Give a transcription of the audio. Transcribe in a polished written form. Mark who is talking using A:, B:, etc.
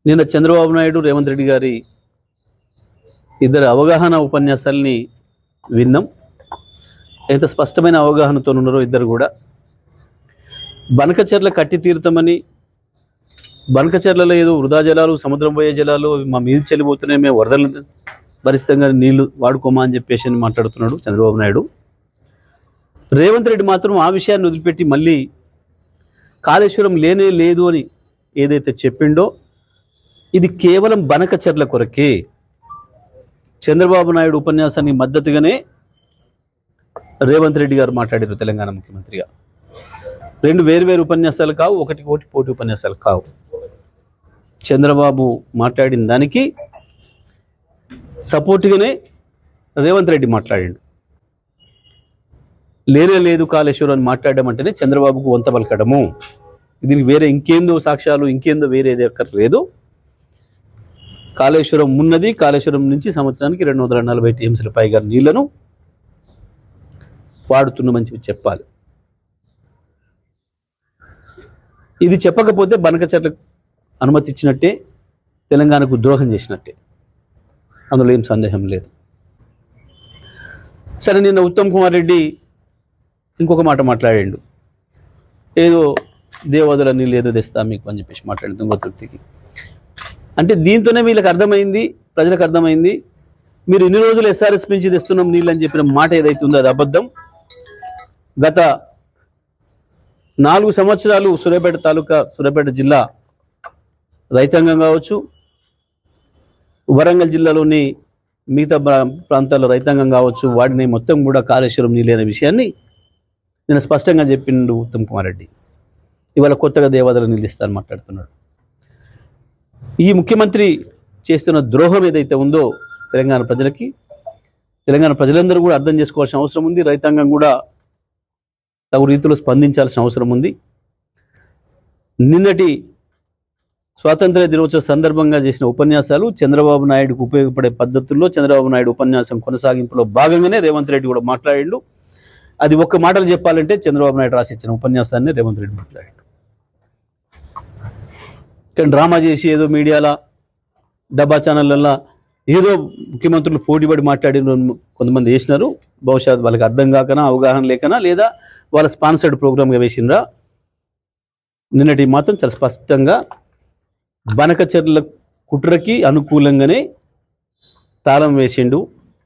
A: నిన్న చంద్రబాబు నాయుడు రేవంత్ రెడ్డి గారి ఇద్దరు అవగాహన ఉపన్యాసాలని విన్నాం. ఎంత స్పష్టమైన అవగాహనతో ఉన్నారో ఇద్దరు కూడా. బనకచెర్ల కట్టి తీరుతామని, బనకచెర్లలో ఏదో వృధా జలాలు, సముద్రం పోయే జలాలు మా మీద చెల్లిపోతున్నాయి, మేము వరదలు భరితంగా నీళ్లు వాడుకోమా అని చెప్పేసి మాట్లాడుతున్నాడు చంద్రబాబు నాయుడు. రేవంత్ రెడ్డి మాత్రం ఆ విషయాన్ని వదిలిపెట్టి మళ్ళీ కాళేశ్వరం లేనే లేదు అని ఏదైతే చెప్పిండో ఇది కేవలం బనకచెర్ల కొరకే. చంద్రబాబు నాయుడు ఉపన్యాసానికి మద్దతుగానే రేవంత్ రెడ్డి గారు మాట్లాడారు తెలంగాణ ముఖ్యమంత్రిగా. రెండు వేరు ఉపన్యాసాలు కావు, ఒకటి పోటీ ఉపన్యాసాలు కావు. చంద్రబాబు మాట్లాడిన దానికి సపోర్ట్గానే రేవంత్ రెడ్డి మాట్లాడిండు. లేనే లేదు కాళేశ్వరం అని మాట్లాడడం అంటేనే చంద్రబాబుకు వంత పలకడము. దీనికి వేరే ఇంకేందో సాక్ష్యాలు, ఇంకేందో వేరేది ఎక్కర్లేదు. కాళేశ్వరం ఉన్నది, కాళేశ్వరం నుంచి సంవత్సరానికి 240 టీఎంసీల పైగా నీళ్లను వాడుతున్నామని చెప్పాలి. ఇది చెప్పకపోతే బనకచెర్లకు అనుమతి ఇచ్చినట్టే, తెలంగాణకు ద్రోహం చేసినట్టే, అందులో ఏం సందేహం లేదు. సరే, నిన్న ఉత్తమ్ కుమార్ రెడ్డి ఇంకొక మాట మాట్లాడాడు. ఏదో దేవదల నీళ్ళు ఏదో తెస్తా మీకు అని చెప్పేసి మాట్లాడింది తుంగతుర్తికి. అంటే దీంతోనే వీళ్ళకి అర్థమైంది, ప్రజలకు అర్థమైంది, మీరు ఇన్ని రోజులు ఎస్ఆర్ఎస్ నుంచి తెస్తున్నాం నీళ్ళు అని చెప్పిన మాట ఏదైతే ఉందో అది అబద్ధం. గత 4 సంవత్సరాలు సూర్యాపేట తాలూకా, సూర్యాపేట జిల్లా రైతాంగం కావచ్చు, వరంగల్ జిల్లాలోని మిగతా ప్రాంతాల రైతాంగం కావచ్చు, వాడిని మొత్తం కూడా కాళేశ్వరం నీళ్ళు అనే విషయాన్ని నేను స్పష్టంగా చెప్పిండు ఉత్తమ్ కుమార్ రెడ్డి. ఇవాళ కొత్తగా దేవాదల నీళ్ళు ఇస్తాను మాట్లాడుతున్నాడు. ఈ ముఖ్యమంత్రి చేస్తున్న ద్రోహం ఏదైతే ఉందో తెలంగాణ ప్రజలకి, తెలంగాణ ప్రజలందరూ కూడా అర్థం చేసుకోవాల్సిన అవసరం ఉంది. రైతాంగం కూడా తగు రీతిలో స్పందించాల్సిన అవసరం ఉంది. నిన్నటి స్వాతంత్ర దినోత్సవ సందర్భంగా చేసిన ఉపన్యాసాలు చంద్రబాబు నాయుడుకు ఉపయోగపడే పద్ధతుల్లో, చంద్రబాబు నాయుడు ఉపన్యాసం కొనసాగింపులో భాగంగానే రేవంత్ రెడ్డి కూడా మాట్లాడిండు. అది ఒక్క మాటలు చెప్పాలంటే చంద్రబాబు నాయుడు రాసిచ్చిన ఉపన్యాసాన్ని రేవంత్ రెడ్డి మాట్లాడాడు. కానీ డ్రామా చేసి ఏదో మీడియాలో, డబ్బా ఛానళ్ళల్లో ఏదో ముఖ్యమంత్రులు పోటీపడి మాట్లాడిన కొంతమంది వేసినారు. బహుశా వాళ్ళకి అర్థం కాకనా, అవగాహన లేకనా, లేదా వాళ్ళ స్పాన్సర్డ్ ప్రోగ్రామ్గా వేసినరా. నిన్నటి మాత్రం చాలా స్పష్టంగా బనకచెర్ల కుట్రకి అనుకూలంగానే తాళం వేసిండు